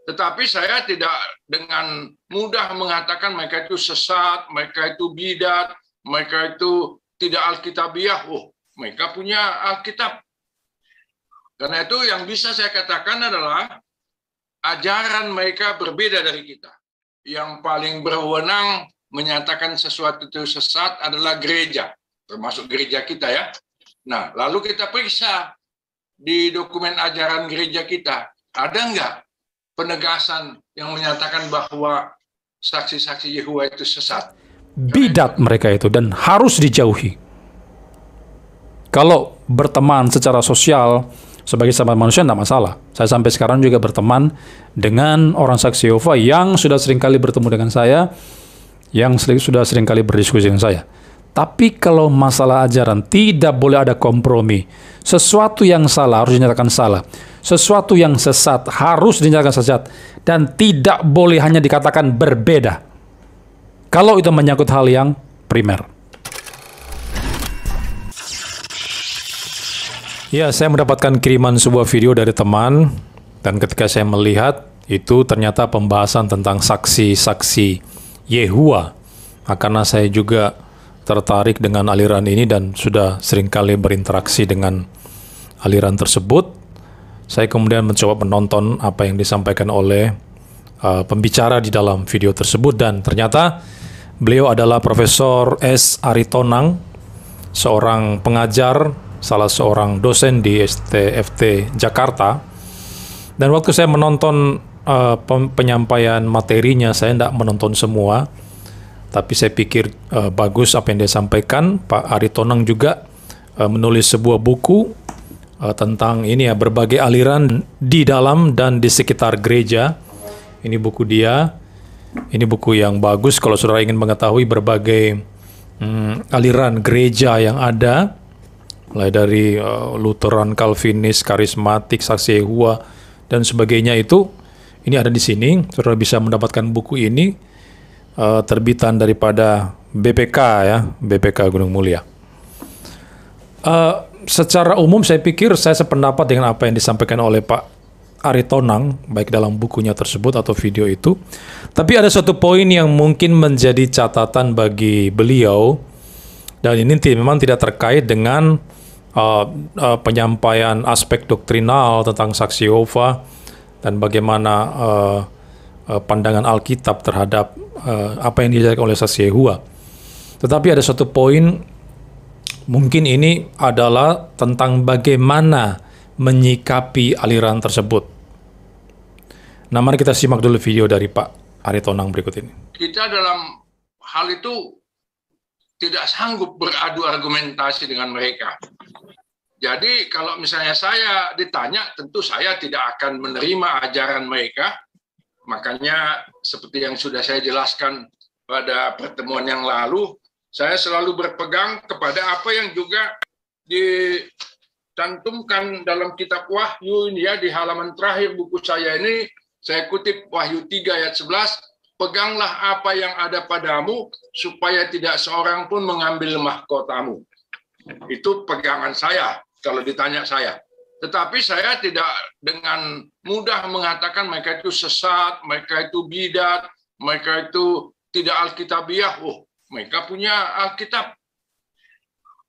Tetapi saya tidak dengan mudah mengatakan mereka itu sesat, mereka itu bidat, mereka itu tidak alkitabiah. Oh, mereka punya Alkitab. Karena itu yang bisa saya katakan adalah ajaran mereka berbeda dari kita. Yang paling berwenang menyatakan sesuatu itu sesat adalah gereja, termasuk gereja kita ya. Nah, lalu kita periksa di dokumen ajaran gereja kita, ada nggak penegasan yang menyatakan bahwa saksi-saksi Yehova itu sesat? Bidat mereka itu dan harus dijauhi. Kalau berteman secara sosial sebagai sahabat manusia tidak masalah. Saya sampai sekarang juga berteman dengan orang saksi Yehova yang sudah seringkali bertemu dengan saya, yang sudah seringkali berdiskusi dengan saya. Tapi kalau masalah ajaran tidak boleh ada kompromi. Sesuatu yang salah harus dinyatakan salah. Sesuatu yang sesat harus dinyatakan sesat. Dan tidak boleh hanya dikatakan berbeda. Kalau itu menyangkut hal yang primer. Ya, saya mendapatkan kiriman sebuah video dari teman. Dan ketika saya melihat, itu ternyata pembahasan tentang saksi-saksi Yehova. Karena saya juga tertarik dengan aliran ini dan sudah seringkali berinteraksi dengan aliran tersebut. Saya kemudian mencoba menonton apa yang disampaikan oleh pembicara di dalam video tersebut dan ternyata beliau adalah Profesor S. Aritonang, seorang pengajar, salah seorang dosen di STFT Jakarta. Dan waktu saya menonton penyampaian materinya, saya tidak menonton semua. Tapi saya pikir bagus apa yang dia sampaikan. Pak Aritonang juga menulis sebuah buku tentang ini ya, berbagai aliran di dalam dan di sekitar gereja. Ini buku dia. Ini buku yang bagus kalau saudara ingin mengetahui berbagai aliran gereja yang ada. Mulai dari Lutheran, Calvinis, Karismatik, Saksi Yehova, dan sebagainya itu. Ini ada di sini. Saudara bisa mendapatkan buku ini. Terbitan daripada BPK ya, BPK Gunung Mulia. Secara umum saya pikir saya sependapat dengan apa yang disampaikan oleh Pak Aritonang, baik dalam bukunya tersebut atau video itu. Tapi ada satu poin yang mungkin menjadi catatan bagi beliau, dan ini memang tidak terkait dengan penyampaian aspek doktrinal tentang saksi Yehova dan bagaimana pandangan Alkitab terhadap apa yang diajarkan oleh saksi Yehova. Tetapi ada satu poin, mungkin ini adalah tentang bagaimana menyikapi aliran tersebut. Nah, mari kita simak dulu video dari Pak Aritonang berikut ini. Kita dalam hal itu tidak sanggup beradu argumentasi dengan mereka. Jadi kalau misalnya saya ditanya, tentu saya tidak akan menerima ajaran mereka. Makanya seperti yang sudah saya jelaskan pada pertemuan yang lalu, saya selalu berpegang kepada apa yang juga dicantumkan dalam kitab Wahyu ini ya, di halaman terakhir buku saya ini, saya kutip Wahyu 3 ayat 11, peganglah apa yang ada padamu, supaya tidak seorang pun mengambil mahkotamu. Itu pegangan saya, kalau ditanya saya. Tetapi saya tidak dengan mudah mengatakan mereka itu sesat, mereka itu bidat, mereka itu tidak alkitabiah. Oh, mereka punya Alkitab.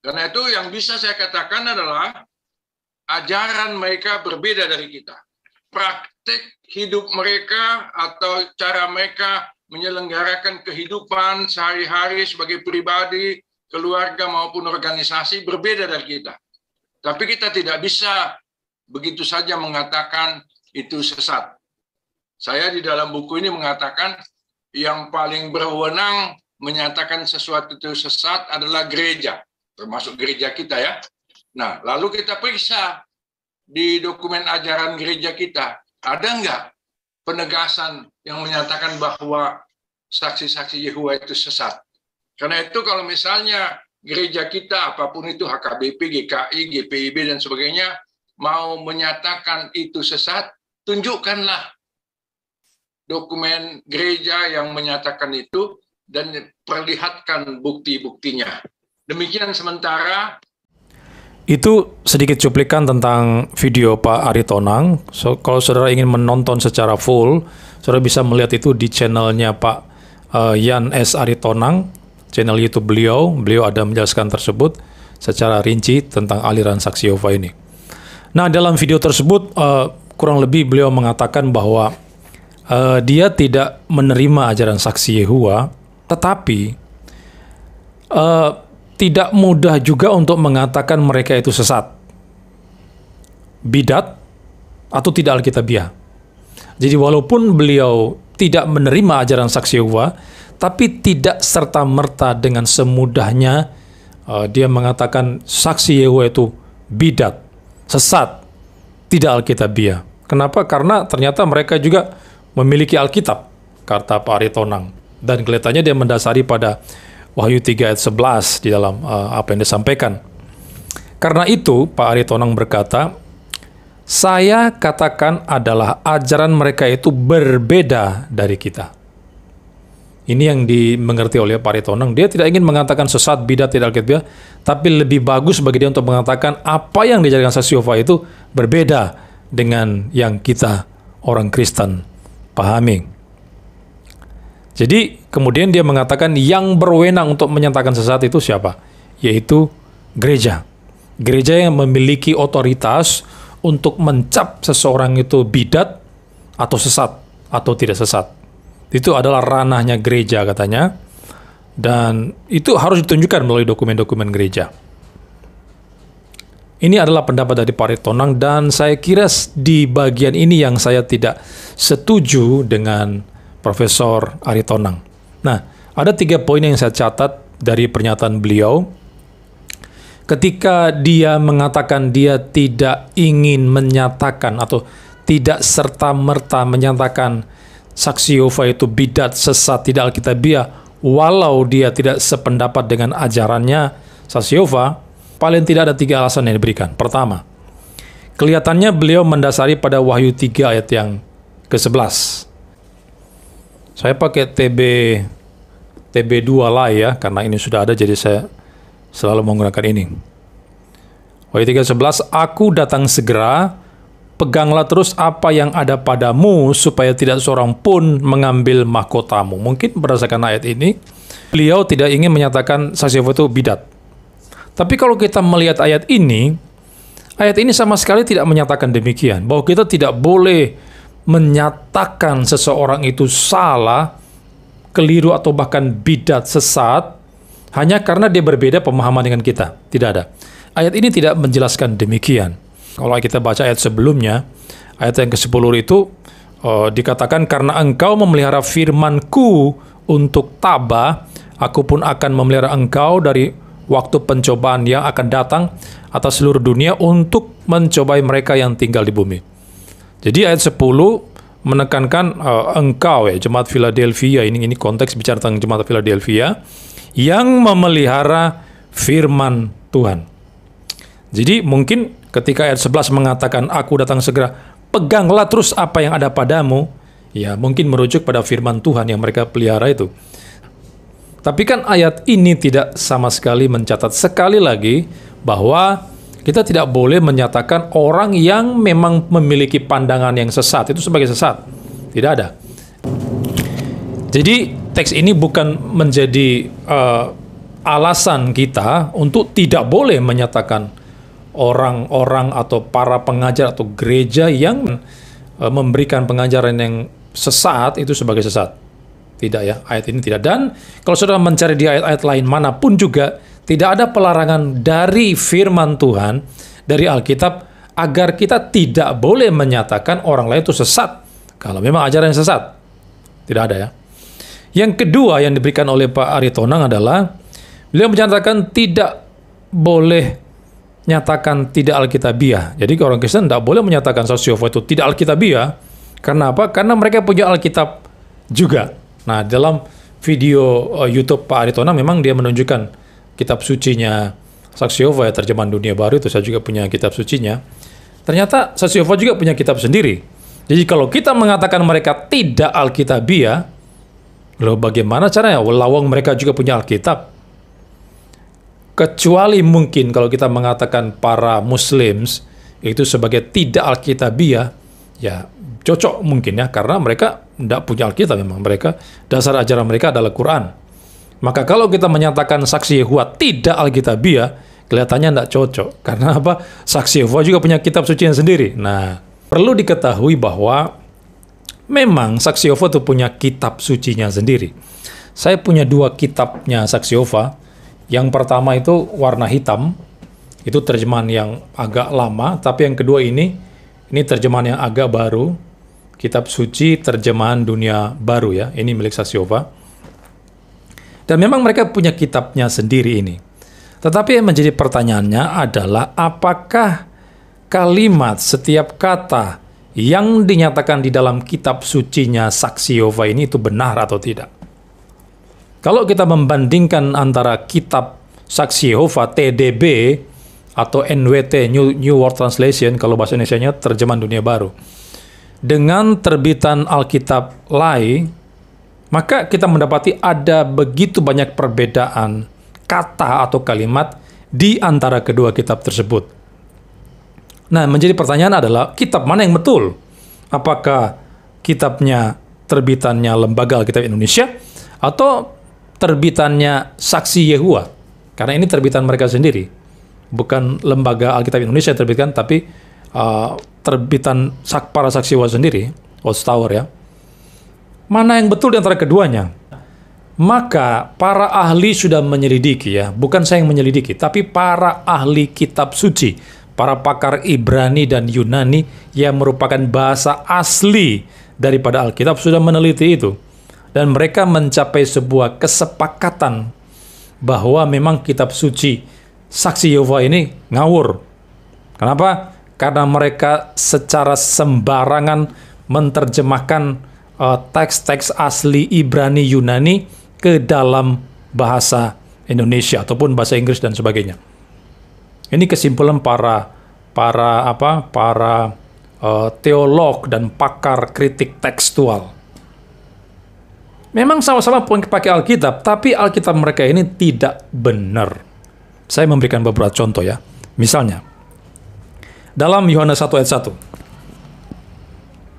Karena itu yang bisa saya katakan adalah ajaran mereka berbeda dari kita. Praktik hidup mereka atau cara mereka menyelenggarakan kehidupan sehari-hari sebagai pribadi, keluarga maupun organisasi berbeda dari kita. Tapi kita tidak bisa begitu saja mengatakan itu sesat. Saya di dalam buku ini mengatakan yang paling berwenang menyatakan sesuatu itu sesat adalah gereja, termasuk gereja kita ya. Nah, lalu kita periksa di dokumen ajaran gereja kita, ada nggak penegasan yang menyatakan bahwa saksi-saksi Yehova itu sesat? Karena itu kalau misalnya gereja kita, apapun itu, HKBP, GKI, GPIB, dan sebagainya, mau menyatakan itu sesat, tunjukkanlah dokumen gereja yang menyatakan itu, dan perlihatkan bukti-buktinya. Demikian sementara. Itu sedikit cuplikan tentang video Pak Aritonang. So, kalau saudara ingin menonton secara full, saudara bisa melihat itu di channelnya Pak Yan S. Aritonang, channel YouTube beliau. Beliau ada menjelaskan tersebut secara rinci tentang aliran saksi Yehova ini. Nah, dalam video tersebut kurang lebih beliau mengatakan bahwa dia tidak menerima ajaran saksi Yehova, tetapi tidak mudah juga untuk mengatakan mereka itu sesat, bidat, atau tidak alkitabiah. Jadi walaupun beliau tidak menerima ajaran saksi Yehova, tapi tidak serta-merta dengan semudahnya dia mengatakan saksi Yehova itu bidat, sesat, tidak alkitabiah. Kenapa? Karena ternyata mereka juga memiliki Alkitab, kata Pak Aritonang. Dan kelihatannya dia mendasari pada Wahyu 3 ayat 11 di dalam apa yang disampaikan. Karena itu, Pak Aritonang berkata, saya katakan adalah ajaran mereka itu berbeda dari kita. Ini yang dimengerti oleh Pak Aritonang. Dia tidak ingin mengatakan sesat, bidat, tidak alkitabiah, tapi lebih bagus bagi dia untuk mengatakan apa yang diajarkan saksi Yehova itu berbeda dengan yang kita orang Kristen pahami. Jadi kemudian dia mengatakan yang berwenang untuk menyatakan sesat itu siapa? Yaitu gereja. Gereja yang memiliki otoritas untuk mencap seseorang itu bidat atau sesat atau tidak sesat. Itu adalah ranahnya gereja katanya. Dan itu harus ditunjukkan melalui dokumen-dokumen gereja. Ini adalah pendapat dari Pak Aritonang, dan saya kira di bagian ini yang saya tidak setuju dengan Profesor Aritonang. Nah, ada 3 poin yang saya catat dari pernyataan beliau. Ketika dia mengatakan dia tidak ingin menyatakan atau tidak serta-merta menyatakan saksi Yehova itu bidat, sesat, tidak alkitabiah, walau dia tidak sependapat dengan ajarannya saksi Yehova, paling tidak ada 3 alasan yang diberikan. Pertama, kelihatannya beliau mendasari pada Wahyu 3 ayat yang ke-11. Saya pakai TB2 lah ya, karena ini sudah ada, jadi saya selalu menggunakan ini. Wahyu 3:11, aku datang segera, peganglah terus apa yang ada padamu, supaya tidak seorang pun mengambil mahkotamu. Mungkin berdasarkan ayat ini, beliau tidak ingin menyatakan saksi Yehova itu bidat. Tapi kalau kita melihat ayat ini sama sekali tidak menyatakan demikian, bahwa kita tidak boleh menyatakan seseorang itu salah, keliru, atau bahkan bidat, sesat, hanya karena dia berbeda pemahaman dengan kita. Tidak ada. Ayat ini tidak menjelaskan demikian. Kalau kita baca ayat sebelumnya, ayat yang ke-10 itu dikatakan, karena engkau memelihara firman-Ku untuk tabah, aku pun akan memelihara engkau dari waktu pencobaan yang akan datang atas seluruh dunia untuk mencobai mereka yang tinggal di bumi. Jadi ayat 10 menekankan engkau ya, jemaat Philadelphia, ini konteks bicara tentang jemaat Philadelphia yang memelihara firman Tuhan. Jadi mungkin ketika ayat 11 mengatakan aku datang segera, peganglah terus apa yang ada padamu, ya mungkin merujuk pada firman Tuhan yang mereka pelihara itu. Tapi kan ayat ini tidak sama sekali mencatat sekali lagi bahwa kita tidak boleh menyatakan orang yang memang memiliki pandangan yang sesat itu sebagai sesat. Tidak ada. Jadi teks ini bukan menjadi alasan kita untuk tidak boleh menyatakan orang-orang atau para pengajar atau gereja yang memberikan pengajaran yang sesat itu sebagai sesat. Tidak ya, ayat ini tidak. Dan kalau saudara mencari di ayat-ayat lain manapun juga, tidak ada pelarangan dari firman Tuhan, dari Alkitab, agar kita tidak boleh menyatakan orang lain itu sesat, kalau memang ajaran yang sesat. Tidak ada ya. Yang kedua yang diberikan oleh Pak Aritonang adalah, beliau menyatakan tidak boleh nyatakan tidak alkitabiah. Jadi orang Kristen tidak boleh menyatakan saksi Yehova itu tidak alkitabiah. Karena apa? Karena mereka punya Alkitab juga. Nah, dalam video YouTube Pak Aritonang memang dia menunjukkan kitab sucinya saksi Yehova ya, terjemahan Dunia Baru itu saya juga punya kitab sucinya. Ternyata saksi Yehova juga punya kitab sendiri. Jadi kalau kita mengatakan mereka tidak alkitabiah, lalu bagaimana caranya? Lawang mereka juga punya Alkitab. Kecuali mungkin kalau kita mengatakan para Muslims itu sebagai tidak Alkitabiah, ya cocok mungkin ya, karena mereka tidak punya Alkitab memang. Mereka, dasar ajaran mereka adalah Quran. Maka kalau kita menyatakan saksi Yehova tidak Alkitabiah, kelihatannya tidak cocok. Karena apa? Saksi Yehova juga punya kitab sucinya sendiri. Nah, perlu diketahui bahwa memang saksi Yehova itu punya kitab sucinya sendiri. Saya punya 2 kitabnya saksi Yehova. Yang pertama itu warna hitam, itu terjemahan yang agak lama, tapi yang kedua ini terjemahan yang agak baru, kitab suci terjemahan dunia baru ya, ini milik saksi Yehova. Dan memang mereka punya kitabnya sendiri ini. Tetapi yang menjadi pertanyaannya adalah apakah kalimat setiap kata yang dinyatakan di dalam kitab sucinya saksi Yehova ini itu benar atau tidak? Kalau kita membandingkan antara kitab saksi Yehova TDB atau NWT New World Translation, kalau bahasa Indonesianya terjemahan dunia baru, dengan terbitan Alkitab Lai, maka kita mendapati ada begitu banyak perbedaan kata atau kalimat di antara kedua kitab tersebut. Nah, menjadi pertanyaan adalah kitab mana yang betul? Apakah kitabnya terbitannya Lembaga Alkitab Indonesia atau terbitannya Saksi Yehova? Karena ini terbitan mereka sendiri, bukan Lembaga Alkitab Indonesia yang terbitkan, tapi terbitan para Saksi Yehova sendiri, Watchtower ya. Mana yang betul di antara keduanya? Maka para ahli sudah menyelidiki ya, bukan saya yang menyelidiki, tapi para ahli kitab suci, para pakar Ibrani dan Yunani yang merupakan bahasa asli daripada Alkitab sudah meneliti itu. Dan mereka mencapai sebuah kesepakatan bahwa memang kitab suci Saksi Yehova ini ngawur. Kenapa? Karena mereka secara sembarangan menerjemahkan teks-teks asli Ibrani Yunani ke dalam bahasa Indonesia ataupun bahasa Inggris dan sebagainya. Ini kesimpulan para teolog dan pakar kritik tekstual. Memang sama-sama pakai Alkitab, tapi Alkitab mereka ini tidak benar. Saya memberikan beberapa contoh ya. Misalnya, dalam Yohanes 1 ayat 1.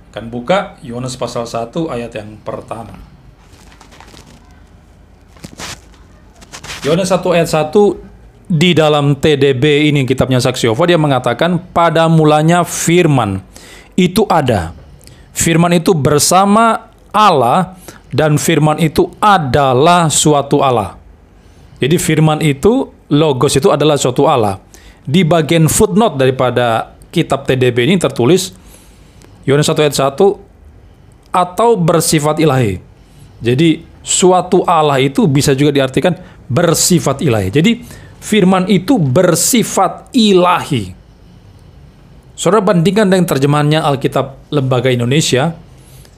Akan buka Yohanes pasal 1 ayat yang pertama. Yohanes 1 ayat 1 di dalam TDB ini, kitabnya Saksi Yehova, dia mengatakan, pada mulanya firman itu ada. Firman itu bersama Allah, dan firman itu adalah suatu Allah. Jadi firman itu, logos itu adalah suatu Allah. Di bagian footnote daripada kitab TDB ini tertulis, Yohanes 1 ayat 1, atau bersifat ilahi. Jadi suatu Allah itu bisa juga diartikan bersifat ilahi. Jadi firman itu bersifat ilahi. Saudara bandingkan dengan terjemahannya Alkitab Lembaga Indonesia,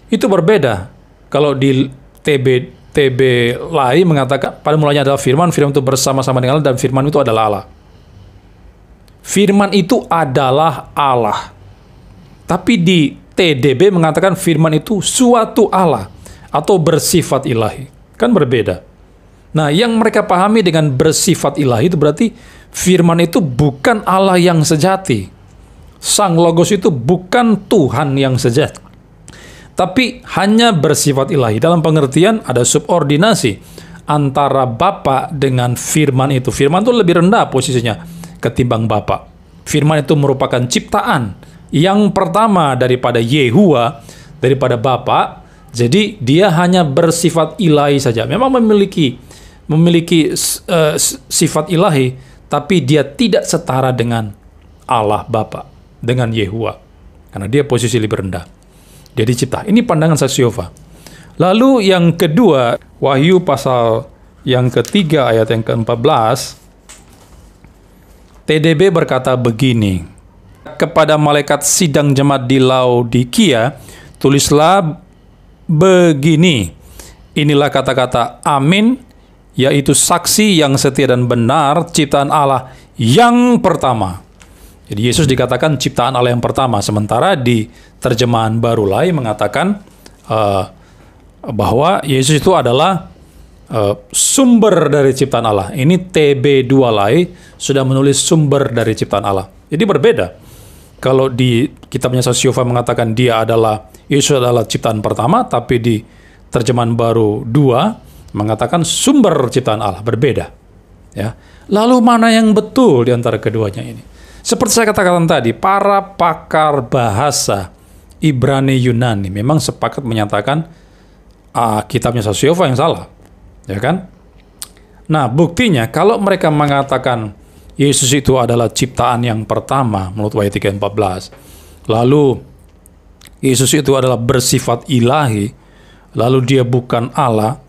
itu berbeda. Kalau di TB lain mengatakan pada mulanya adalah firman, firman itu bersama-sama dengan Allah, dan firman itu adalah Allah. Firman itu adalah Allah. Tapi di TDB mengatakan firman itu suatu Allah atau bersifat ilahi. Kan berbeda. Nah, yang mereka pahami dengan bersifat ilahi itu berarti firman itu bukan Allah yang sejati. Sang Logos itu bukan Tuhan yang sejati, tapi hanya bersifat ilahi. Dalam pengertian ada subordinasi antara Bapa dengan firman itu. Firman itu lebih rendah posisinya ketimbang Bapa. Firman itu merupakan ciptaan yang pertama daripada Yehua, daripada Bapa. Jadi dia hanya bersifat ilahi saja. Memang memiliki sifat ilahi, tapi dia tidak setara dengan Allah Bapa, dengan Yehua, karena dia posisi lebih rendah. Dia dicipta. Ini pandangan Saksi Yehova. Lalu yang kedua, Wahyu pasal yang ketiga ayat yang ke-14, TDB berkata begini, kepada malaikat sidang jemaat di Laodikia, tulislah begini, inilah kata-kata amin, yaitu saksi yang setia dan benar, ciptaan Allah yang pertama. Jadi Yesus dikatakan ciptaan Allah yang pertama, sementara di terjemahan baru lain mengatakan bahwa Yesus itu adalah sumber dari ciptaan Allah. Ini TB2 Lai sudah menulis sumber dari ciptaan Allah. Jadi berbeda. Kalau di kitabnya Saksi Yehova mengatakan Yesus adalah ciptaan pertama, tapi di terjemahan baru 2 mengatakan sumber ciptaan Allah. Berbeda. Ya. Lalu mana yang betul di antara keduanya ini? Seperti saya katakan tadi, para pakar bahasa Ibrani Yunani memang sepakat menyatakan kitabnya Saksi Yehova yang salah. Ya kan? Nah, buktinya kalau mereka mengatakan Yesus itu adalah ciptaan yang pertama menurut Wahyu 3:14, lalu Yesus itu adalah bersifat ilahi, lalu dia bukan Allah,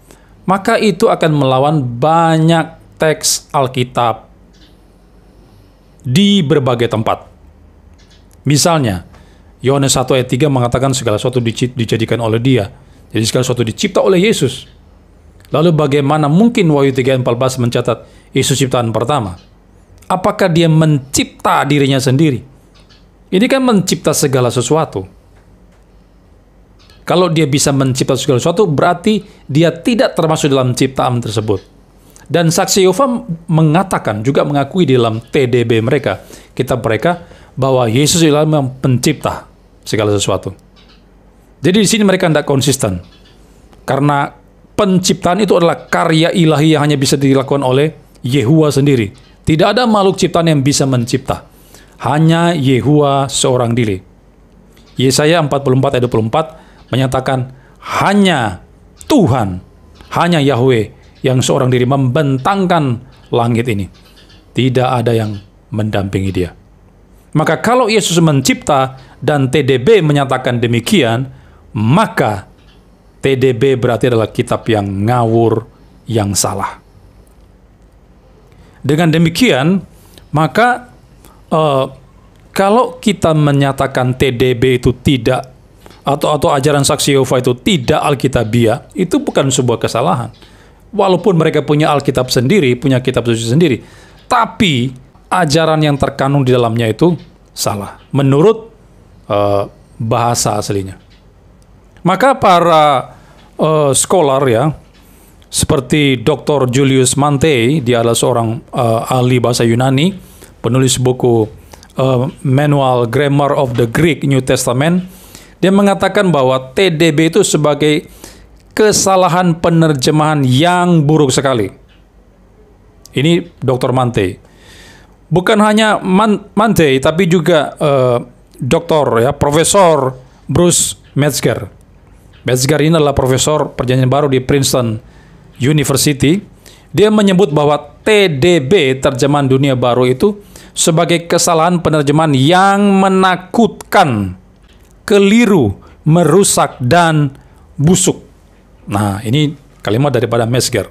maka itu akan melawan banyak teks Alkitab di berbagai tempat. Misalnya, Yohanes 1 ayat 3 mengatakan segala sesuatu dijadikan oleh Dia. Jadi segala sesuatu dicipta oleh Yesus. Lalu bagaimana mungkin Wahyu 3:14 mencatat Yesus ciptaan pertama? Apakah Dia mencipta dirinya sendiri? Ini kan mencipta segala sesuatu. Kalau Dia bisa mencipta segala sesuatu, berarti Dia tidak termasuk dalam ciptaan tersebut. Dan Saksi Yehova mengatakan, juga mengakui di dalam TDB mereka, kitab mereka, bahwa Yesus adalah pencipta segala sesuatu. Jadi di sini mereka tidak konsisten. Karena penciptaan itu adalah karya ilahi yang hanya bisa dilakukan oleh Yehuwa sendiri. Tidak ada makhluk ciptaan yang bisa mencipta. Hanya Yehuwa seorang diri. Yesaya 44 ayat 24 menyatakan, hanya Tuhan, hanya Yahweh yang seorang diri membentangkan langit ini. Tidak ada yang mendampingi Dia. Maka kalau Yesus mencipta dan TDB menyatakan demikian, maka TDB berarti adalah kitab yang ngawur, yang salah. Dengan demikian, maka kalau kita menyatakan TDB itu tidak, atau ajaran Saksi Yehova itu tidak Alkitabiah, itu bukan sebuah kesalahan. Walaupun mereka punya Alkitab sendiri, punya kitab suci sendiri, tapi ajaran yang terkandung di dalamnya itu salah menurut bahasa aslinya. Maka para scholar ya, seperti Dr. Julius Mantei, dia adalah seorang ahli bahasa Yunani, penulis buku Manual Grammar of the Greek New Testament, dia mengatakan bahwa TDB itu sebagai kesalahan penerjemahan yang buruk sekali. Ini Dr. Mantei. Bukan hanya Mantei, tapi juga Profesor Bruce Metzger. Metzger ini adalah profesor perjanjian baru di Princeton University. Dia menyebut bahwa TDB, terjemahan dunia baru itu, sebagai kesalahan penerjemahan yang menakutkan, keliru, merusak, dan busuk. Nah, ini kalimat daripada Metzger.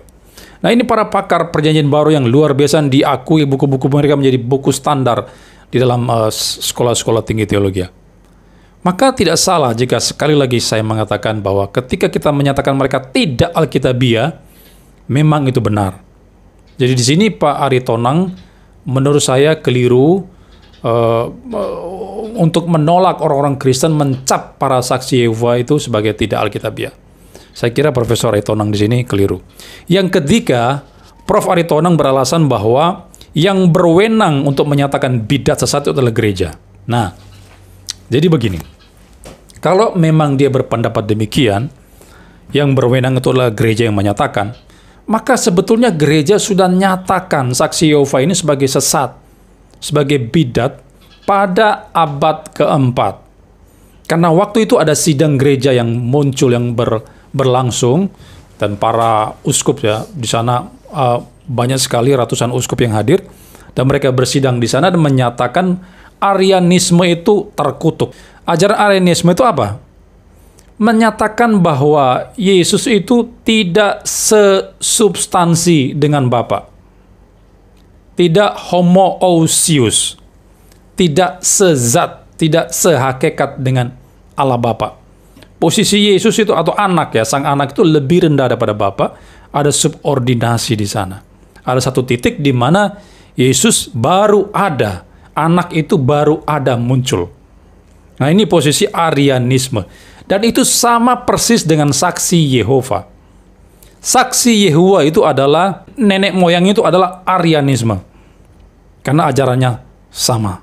Nah, ini para pakar perjanjian baru yang luar biasa, diakui buku-buku mereka menjadi buku standar di dalam sekolah-sekolah tinggi teologi. Maka tidak salah jika sekali lagi saya mengatakan bahwa ketika kita menyatakan mereka tidak Alkitabiah, memang itu benar. Jadi di sini Pak Ari Tonang menurut saya keliru untuk menolak orang-orang Kristen mencap para Saksi Yehova itu sebagai tidak Alkitabiah. Saya kira Profesor Ari Tonang di sini keliru. Yang ketiga, Prof. Ari Tonang beralasan bahwa yang berwenang untuk menyatakan bidat sesat itu adalah gereja. Nah, jadi begini. Kalau memang dia berpendapat demikian, yang berwenang itu adalah gereja yang menyatakan, maka sebetulnya gereja sudah nyatakan Saksi Yehova ini sebagai sesat, sebagai bidat pada abad keempat. Karena waktu itu ada sidang gereja yang muncul, yang berlangsung, dan para uskup ya di sana banyak sekali, ratusan uskup yang hadir, dan mereka bersidang di sana dan menyatakan Arianisme itu terkutuk. Ajaran Arianisme itu apa? Menyatakan bahwa Yesus itu tidak sesubstansi dengan Bapa, tidak homoousios, tidak sezat, tidak sehakikat dengan Allah Bapa. Posisi Yesus itu atau anak ya, sang anak itu lebih rendah daripada Bapa, ada subordinasi di sana. Ada satu titik di mana Yesus baru ada, anak itu baru ada muncul. Nah, ini posisi Arianisme. Dan itu sama persis dengan Saksi Yehova. Saksi Yehova itu adalah, nenek moyang itu adalah Arianisme. Karena ajarannya sama.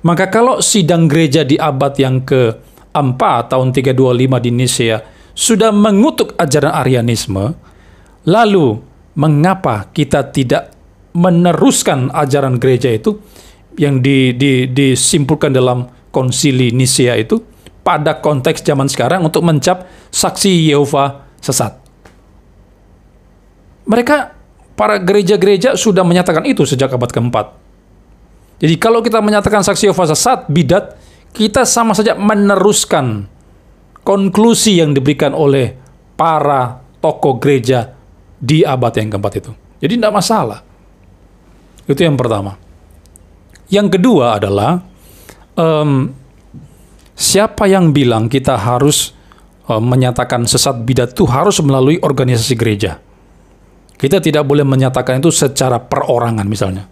Maka kalau sidang gereja di abad yang keempat, tahun 325 di Nicea, sudah mengutuk ajaran Arianisme, lalu mengapa kita tidak meneruskan ajaran gereja itu yang disimpulkan dalam konsili Nicea itu pada konteks zaman sekarang untuk mencap saksi Yehova sesat? Mereka, para gereja-gereja sudah menyatakan itu sejak abad keempat. Jadi kalau kita menyatakan saksi Yehova sesat, bidat, kita sama saja meneruskan konklusi yang diberikan oleh para tokoh gereja di abad yang keempat itu. Jadi tidak masalah. Itu yang pertama. Yang kedua adalah, siapa yang bilang kita harus menyatakan sesat bidat itu harus melalui organisasi gereja? Kita tidak boleh menyatakan itu secara perorangan misalnya.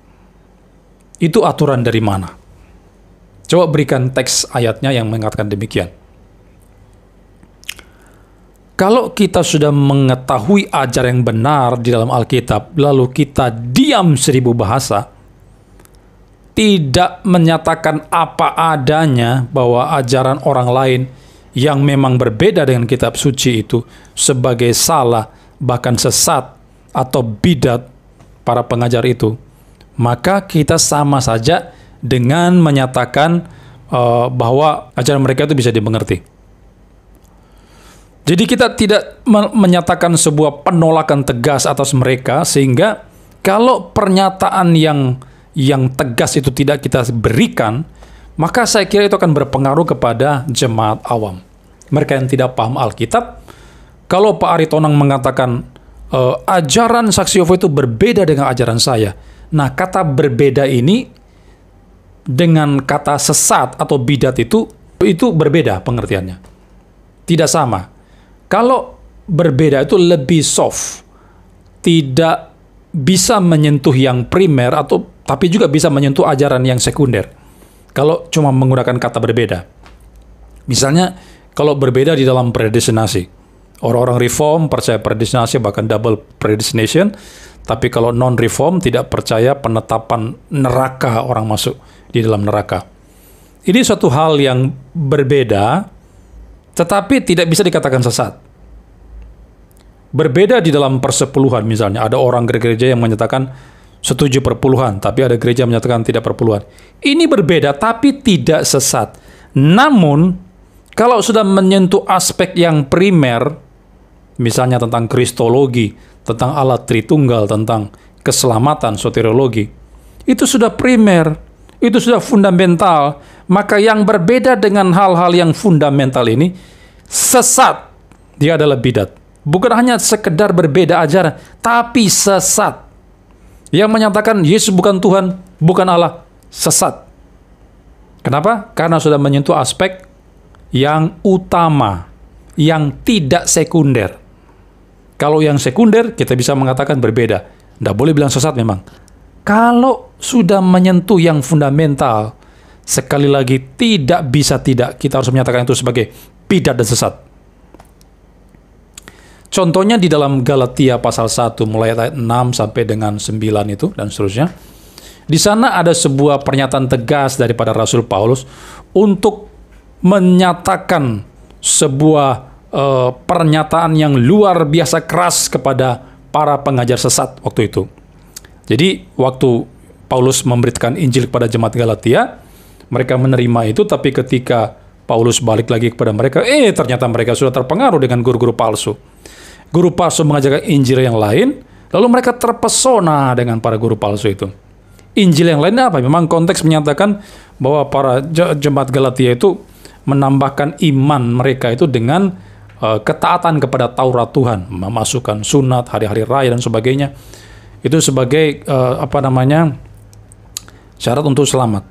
Itu aturan dari mana? Coba berikan teks ayatnya yang mengatakan demikian. Kalau kita sudah mengetahui ajaran yang benar di dalam Alkitab, lalu kita diam 1000 bahasa, tidak menyatakan apa adanya bahwa ajaran orang lain yang memang berbeda dengan kitab suci itu sebagai salah, bahkan sesat, atau bidat para pengajar itu, maka kita sama saja dengan menyatakan bahwa ajaran mereka itu bisa dimengerti. Jadi kita tidak menyatakan sebuah penolakan tegas atas mereka, sehingga kalau pernyataan yang tegas itu tidak kita berikan, maka saya kira itu akan berpengaruh kepada jemaat awam. Mereka yang tidak paham Alkitab, kalau Pak Ari Tonang mengatakan ajaran saksi Yehova itu berbeda dengan ajaran saya. Nah, kata berbeda ini dengan kata sesat atau bidat itu berbeda pengertiannya. Tidak sama. Kalau berbeda itu lebih soft. Tidak bisa menyentuh yang primer, tapi juga bisa menyentuh ajaran yang sekunder. Kalau cuma menggunakan kata berbeda. Misalnya, kalau berbeda di dalam predestinasi. Orang-orang reform percaya predestinasi, bahkan double predestination. Tapi kalau non-reform tidak percaya penetapan neraka, orang masuk di dalam neraka. Ini suatu hal yang berbeda, tetapi tidak bisa dikatakan sesat. Berbeda di dalam persepuluhan misalnya. Ada orang gereja yang menyatakan setuju perpuluhan, tapi ada gereja yang menyatakan tidak perpuluhan. Ini berbeda, tapi tidak sesat. Namun, kalau sudah menyentuh aspek yang primer, misalnya tentang kristologi, tentang Allah Tritunggal, tentang keselamatan, soteriologi, itu sudah primer, itu sudah fundamental. Maka yang berbeda dengan hal-hal yang fundamental ini, sesat. Dia adalah bidat. Bukan hanya sekedar berbeda ajaran, tapi sesat. Yang menyatakan Yesus bukan Tuhan, bukan Allah, sesat. Kenapa? Karena sudah menyentuh aspek yang utama, yang tidak sekunder. Kalau yang sekunder, kita bisa mengatakan berbeda. Tidak boleh bilang sesat memang. Kalau sudah menyentuh yang fundamental, sekali lagi tidak bisa tidak. Kita harus menyatakan itu sebagai bidat dan sesat. Contohnya di dalam Galatia pasal 1, mulai ayat 6 sampai dengan 9 itu, dan seterusnya. Di sana ada sebuah pernyataan tegas daripada Rasul Paulus untuk menyatakan sebuah pernyataan yang luar biasa keras kepada para pengajar sesat waktu itu. Jadi waktu Paulus memberitakan Injil kepada jemaat Galatia, mereka menerima itu, tapi ketika Paulus balik lagi kepada mereka, ternyata mereka sudah terpengaruh dengan guru-guru palsu. Guru palsu mengajarkan Injil yang lain, lalu mereka terpesona dengan para guru palsu itu. Injil yang lain apa? Memang konteks menyatakan bahwa para jemaat Galatia itu menambahkan iman mereka itu dengan ketaatan kepada Taurat Tuhan, memasukkan sunat, hari-hari raya dan sebagainya. Itu sebagai syarat untuk selamat.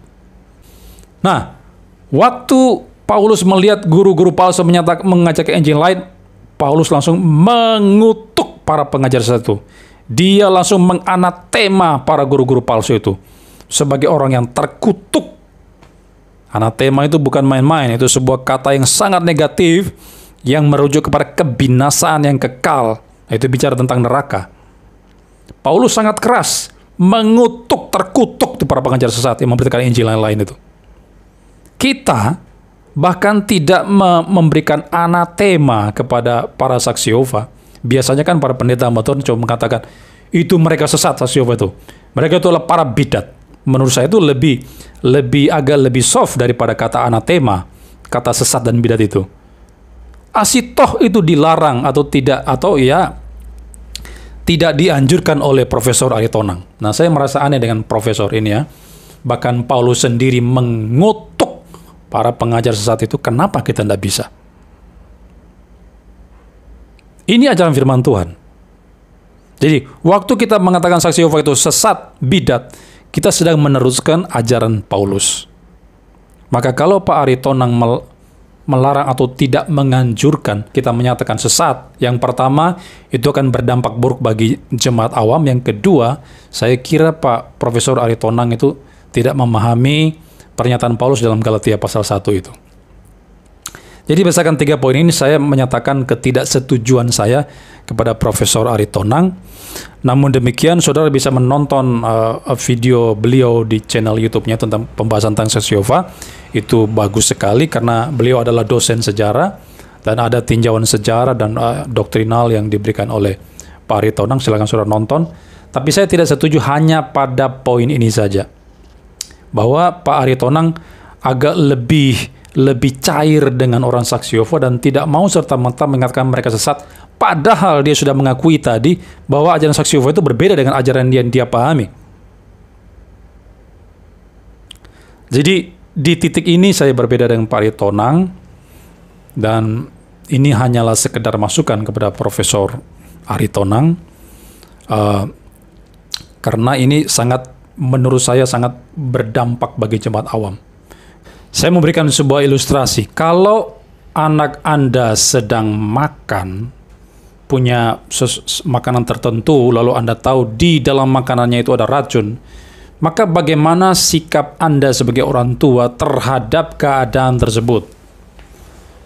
Nah, waktu Paulus melihat guru-guru palsu mengajarkan Injil lain, Paulus langsung mengutuk para pengajar sesat itu. Dia langsung menganatema para guru-guru palsu itu sebagai orang yang terkutuk. Anatema itu bukan main-main, itu sebuah kata yang sangat negatif yang merujuk kepada kebinasaan yang kekal Itu bicara tentang neraka. Paulus sangat keras mengutuk, terkutuk para pengajar sesat yang memberitakan Injil lain-lain itu. Kita bahkan tidak memberikan anatema kepada para saksi Yehova. Biasanya kan para pendeta motor coba mengatakan, itu mereka sesat saksi Yehova itu. Mereka itu adalah para bidat. Menurut saya itu agak lebih soft daripada kata anatema, kata sesat dan bidat itu. Asitoh itu dilarang atau tidak, atau ya tidak dianjurkan oleh Profesor Aritonang. Nah, saya merasa aneh dengan profesor ini ya. Bahkan Paulus sendiri mengutuk para pengajar sesat itu, kenapa kita tidak bisa? Ini ajaran firman Tuhan. Jadi, waktu kita mengatakan saksi Yehova itu sesat, bidat, kita sedang meneruskan ajaran Paulus. Maka kalau Pak Aritonang melarang atau tidak menganjurkan, kita menyatakan sesat. Yang pertama, itu akan berdampak buruk bagi jemaat awam. Yang kedua, saya kira Pak Profesor Aritonang itu tidak memahami pernyataan Paulus dalam Galatia pasal 1 itu. Jadi berdasarkan 3 poin ini, saya menyatakan ketidaksetujuan saya kepada Profesor Aritonang. Namun demikian, saudara bisa menonton video beliau di channel YouTube-nya tentang pembahasan tentang saksi Yehova. Itu bagus sekali karena beliau adalah dosen sejarah dan ada tinjauan sejarah dan doktrinal yang diberikan oleh Pak Aritonang. Silakan saudara nonton. Tapi saya tidak setuju hanya pada poin ini saja, bahwa Pak Aritonang agak lebih cair dengan orang saksi Yehova dan tidak mau serta-merta mengatakan mereka sesat, padahal dia sudah mengakui tadi bahwa ajaran saksi Yehova itu berbeda dengan ajaran yang dia pahami. Jadi di titik ini saya berbeda dengan Pak Aritonang, dan ini hanyalah sekedar masukan kepada Profesor Aritonang, karena ini menurut saya sangat berdampak bagi jemaat awam. Saya memberikan sebuah ilustrasi. Kalau anak Anda sedang makan, punya makanan tertentu, lalu Anda tahu di dalam makanannya itu ada racun, maka bagaimana sikap Anda sebagai orang tua terhadap keadaan tersebut?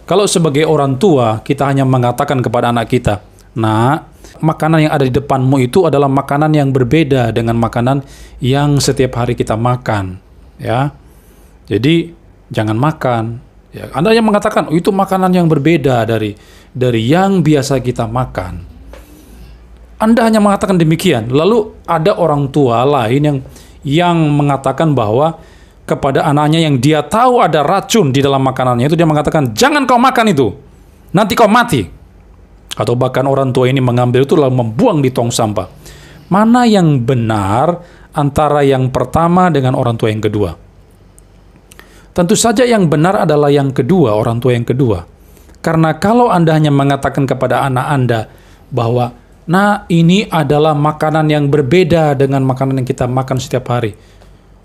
Kalau sebagai orang tua, kita hanya mengatakan kepada anak kita, "Nak, makanan yang ada di depanmu itu adalah makanan yang berbeda dengan makanan yang setiap hari kita makan." Ya, jadi jangan makan. Ya, Anda yang mengatakan, "Oh, itu makanan yang berbeda dari yang biasa kita makan." Anda hanya mengatakan demikian. Lalu ada orang tua lain yang mengatakan bahwa kepada anaknya yang dia tahu ada racun di dalam makanannya itu, dia mengatakan, "Jangan kau makan itu, nanti kau mati." Atau bahkan orang tua ini mengambil itu lalu membuang di tong sampah. Mana yang benar antara yang pertama dengan orang tua yang kedua? Tentu saja yang benar adalah yang kedua, orang tua yang kedua. Karena kalau Anda hanya mengatakan kepada anak Anda bahwa, "Nah, ini adalah makanan yang berbeda dengan makanan yang kita makan setiap hari."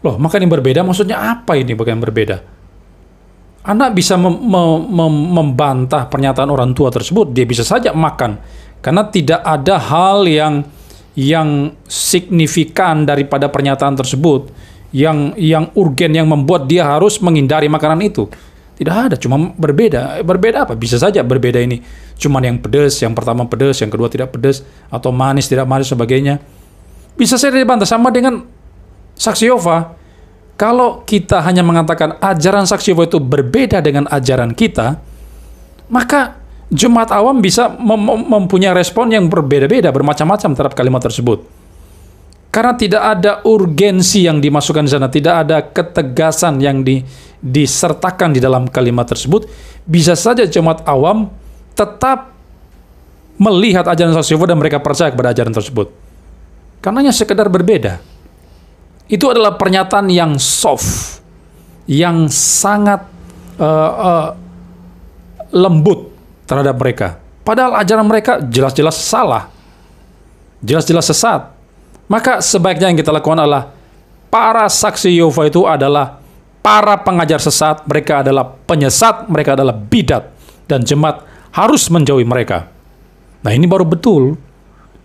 Loh, makan yang berbeda maksudnya apa ini yang berbeda? Anak bisa membantah pernyataan orang tua tersebut. Dia bisa saja makan. Karena tidak ada hal yang signifikan daripada pernyataan tersebut, yang urgen, yang membuat dia harus menghindari makanan itu. Tidak ada, cuma berbeda. Berbeda apa? Bisa saja berbeda ini. Cuman yang pedas, yang pertama pedas, yang kedua tidak pedas, atau manis, tidak manis, sebagainya. Bisa saja dibantah. Sama dengan saksi Yehova. Kalau kita hanya mengatakan ajaran saksi Yehova itu berbeda dengan ajaran kita, maka jemaat awam bisa mempunyai respon yang berbeda-beda, bermacam-macam terhadap kalimat tersebut. Karena tidak ada urgensi yang dimasukkan di sana, tidak ada ketegasan yang disertakan di dalam kalimat tersebut, bisa saja jemaat awam tetap melihat ajaran saksi Yehova dan mereka percaya kepada ajaran tersebut. Karenanya sekedar berbeda. Itu adalah pernyataan yang soft, yang sangat lembut terhadap mereka. Padahal ajaran mereka jelas-jelas salah, jelas-jelas sesat. Maka sebaiknya yang kita lakukan adalah, para saksi Yehova itu adalah para pengajar sesat, mereka adalah penyesat, mereka adalah bidat, dan jemaat harus menjauhi mereka. Nah, ini baru betul.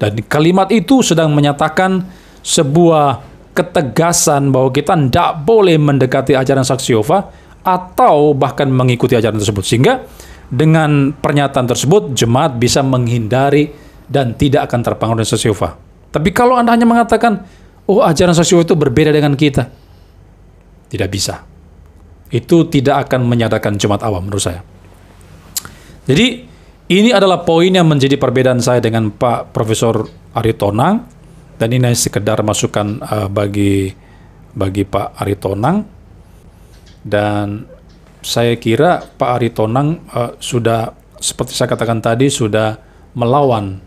Dan kalimat itu sedang menyatakan sebuah ketegasan bahwa kita tidak boleh mendekati ajaran saksi Yehova atau bahkan mengikuti ajaran tersebut. Sehingga dengan pernyataan tersebut, jemaat bisa menghindari dan tidak akan terpengaruh dengan saksi Yehova. Tapi kalau Anda hanya mengatakan, oh ajaran saksi Yehova itu berbeda dengan kita, tidak bisa. Itu tidak akan menyadarkan jemaat awam menurut saya. Jadi ini adalah poin yang menjadi perbedaan saya dengan Pak Profesor Aritonang, dan ini sekedar masukan bagi Pak Aritonang. Dan saya kira Pak Aritonang sudah, seperti saya katakan tadi, sudah melawan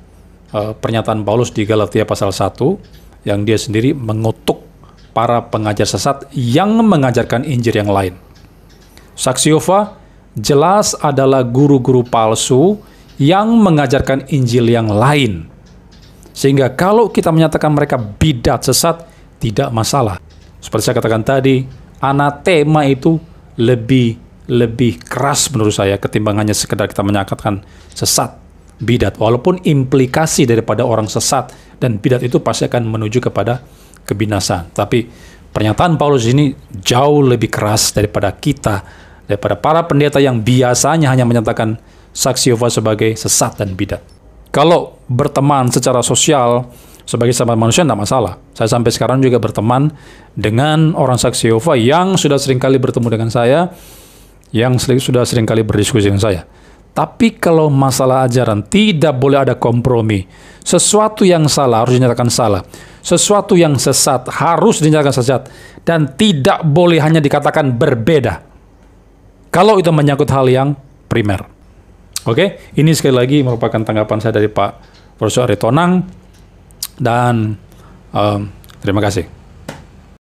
pernyataan Paulus di Galatia pasal 1 yang dia sendiri mengutuk para pengajar sesat yang mengajarkan Injil yang lain. Saksi Yehova jelas adalah guru-guru palsu yang mengajarkan Injil yang lain. Sehingga kalau kita menyatakan mereka bidat sesat, tidak masalah. Seperti saya katakan tadi, anatema itu lebih keras menurut saya ketimbang hanya sekedar kita menyatakan sesat, bidat. Walaupun implikasi daripada orang sesat dan bidat itu pasti akan menuju kepada kebinasaan. Tapi pernyataan Paulus ini jauh lebih keras daripada kita, daripada para pendeta yang biasanya hanya menyatakan saksi Yehova sebagai sesat dan bidat. Kalau berteman secara sosial sebagai sahabat manusia tidak masalah. Saya sampai sekarang juga berteman dengan orang saksi Yehova yang sudah seringkali bertemu dengan saya, yang sudah seringkali berdiskusi dengan saya. Tapi kalau masalah ajaran tidak boleh ada kompromi. Sesuatu yang salah harus dinyatakan salah. Sesuatu yang sesat harus dinyatakan sesat, dan tidak boleh hanya dikatakan berbeda kalau itu menyangkut hal yang primer. Oke, ini sekali lagi merupakan tanggapan saya dari Pak Profesor Aritonang, dan terima kasih.